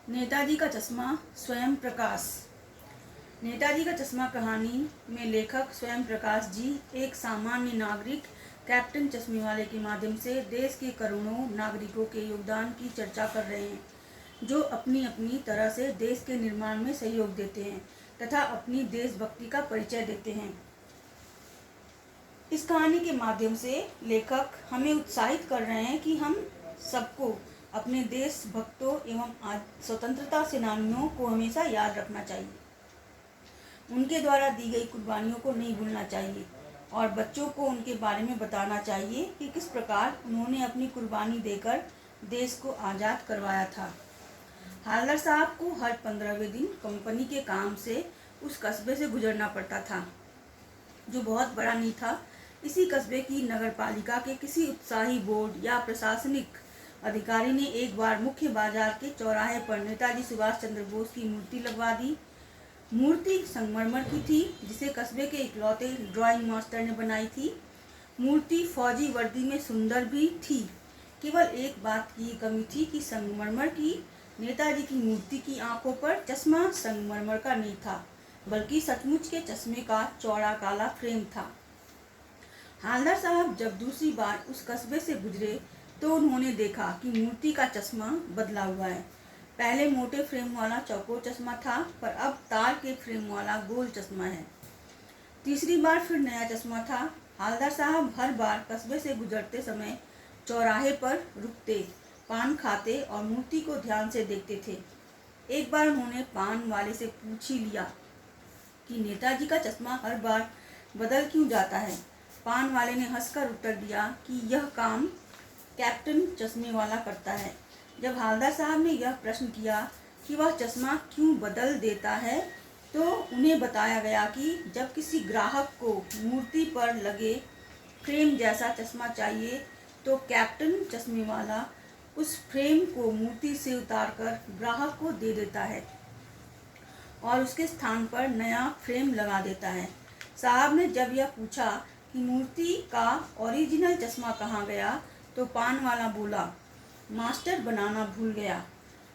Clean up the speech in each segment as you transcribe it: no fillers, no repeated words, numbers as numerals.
नेताजी का चश्मा स्वयं प्रकाश। नेताजी का चश्मा कहानी में लेखक स्वयं प्रकाश जी एक सामान्य नागरिक कैप्टन चश्मेवाले के माध्यम से देश के करोड़ों नागरिकों के योगदान की चर्चा कर रहे हैं, जो अपनी अपनी तरह से देश के निर्माण में सहयोग देते हैं तथा अपनी देशभक्ति का परिचय देते हैं। इस कहानी के माध्यम से लेखक हमें उत्साहित कर रहे हैं कि हम सबको अपने देश भक्तों एवं स्वतंत्रता सेनानियों को हमेशा याद रखना चाहिए, उनके द्वारा दी गई कुर्बानियों को नहीं भूलना चाहिए और बच्चों को उनके बारे में बताना चाहिए कि किस प्रकार उन्होंने अपनी कुर्बानी देकर देश को आज़ाद करवाया था। हालदार साहब को हर 15वें दिन कंपनी के काम से उस कस्बे से गुजरना पड़ता था, जो बहुत बड़ा नहीं था। इसी कस्बे की नगरपालिका के किसी उत्साही बोर्ड या प्रशासनिक अधिकारी ने एक बार मुख्य बाजार के चौराहे पर नेताजी सुभाष चंद्र बोस की मूर्ति लगवा दी। मूर्ति संगमरमर की थी, जिसे कस्बे के इकलौते ड्राइंग मास्टर ने बनाई थी। मूर्ति फौजी वर्दी में सुंदर भी थी। केवल एक बात की कमी थी कि संगमरमर की नेताजी की मूर्ति की आंखों पर चश्मा संगमरमर का नहीं था, बल्कि सचमुच के चश्मे का चौड़ा काला फ्रेम था। हालदार साहब जब दूसरी बार उस कस्बे से गुजरे तो उन्होंने देखा कि मूर्ति का चश्मा बदला हुआ है। पहले मोटे फ्रेम वाला चौकोर चश्मा था, पर अब तार के फ्रेम वाला गोल चश्मा है। तीसरी बार फिर नया चश्मा था। हालदार साहब हर बार कस्बे से गुजरते समय चौराहे पर रुकते, पान खाते और मूर्ति को ध्यान से देखते थे। एक बार उन्होंने पान वाले से पूछ ही लिया कि नेताजी का चश्मा हर बार बदल क्यों जाता है। पान वाले ने हंसकर उत्तर दिया कि यह काम कैप्टन चश्मे वाला करता है। जब हालदार साहब ने यह प्रश्न किया कि वह चश्मा क्यों बदल देता है, तो उन्हें बताया गया कि जब किसी ग्राहक को मूर्ति पर लगे फ्रेम जैसा चश्मा चाहिए, तो कैप्टन चश्मे वाला उस फ्रेम को मूर्ति से उतारकर ग्राहक को दे देता है और उसके स्थान पर नया फ्रेम लगा देता है। साहब ने जब यह पूछा कि मूर्ति का ओरिजिनल चश्मा कहाँ गया, तो पान वाला बोला, मास्टर बनाना भूल गया।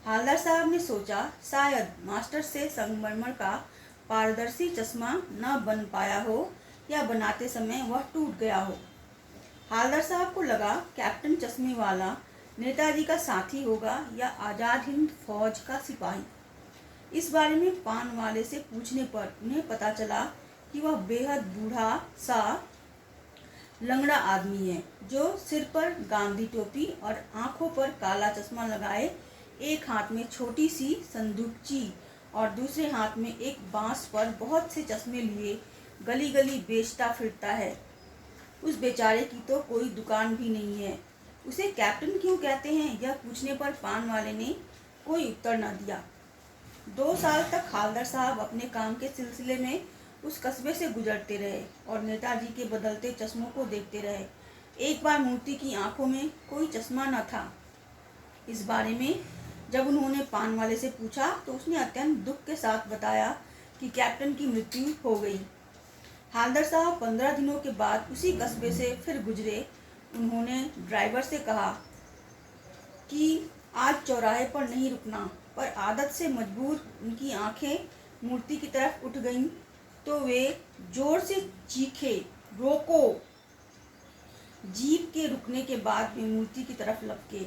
हालदार साहब ने सोचा शायद मास्टर से संगमरमर का पारदर्शी चश्मा न बन पाया हो या बनाते समय वह टूट गया हो। हालदार साहब को लगा कैप्टन चश्मे वाला नेताजी का साथी होगा या आज़ाद हिंद फौज का सिपाही। इस बारे में पान वाले से पूछने पर उन्हें पता चला कि वह बेहद बूढ़ा सा लंगड़ा आदमी है, जो सिर पर गांधी टोपी और आंखों पर काला चश्मा लगाए, एक हाथ में छोटी सी संदूकची और दूसरे हाथ में एक बांस पर बहुत से चश्मे लिए गली गली बेचता फिरता है। उस बेचारे की तो कोई दुकान भी नहीं है। उसे कैप्टन क्यों कहते हैं, यह पूछने पर पान वाले ने कोई उत्तर न दिया। 2 साल तक हालदार साहब अपने काम के सिलसिले में उस कस्बे से गुजरते रहे और नेताजी के बदलते चश्मों को देखते रहे। एक बार मूर्ति की आंखों में कोई चश्मा न था। इस बारे में जब उन्होंने पान वाले से पूछा, तो उसने अत्यंत दुख के साथ बताया कि कैप्टन की मृत्यु हो गई। हालदार साहब 15 दिनों के बाद उसी कस्बे से फिर गुजरे। उन्होंने ड्राइवर से कहा कि आज चौराहे पर नहीं रुकना, पर आदत से मजबूर उनकी आंखें मूर्ति की तरफ उठ गईं, तो वे जोर से चीखे, रोको। जीप के रुकने के बाद वे मूर्ति की तरफ लपके।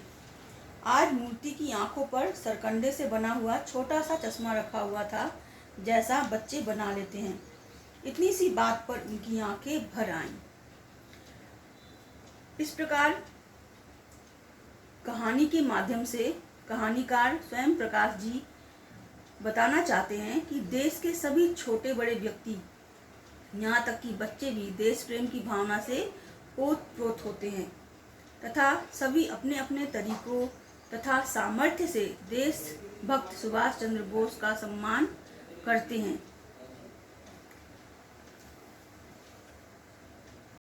आज मूर्ति की आंखों पर सरकंडे से बना हुआ छोटा सा चश्मा रखा हुआ था, जैसा बच्चे बना लेते हैं। इतनी सी बात पर उनकी आंखें भर आईं। इस प्रकार कहानी के माध्यम से कहानीकार स्वयं प्रकाश जी बताना चाहते हैं कि देश के सभी छोटे बड़े व्यक्ति, यहाँ तक कि बच्चे भी देश प्रेम की भावना से ओतप्रोत होते हैं तथा सभी अपने अपने तरीकों तथा सामर्थ्य से देशभक्त सुभाष चंद्र बोस का सम्मान करते हैं।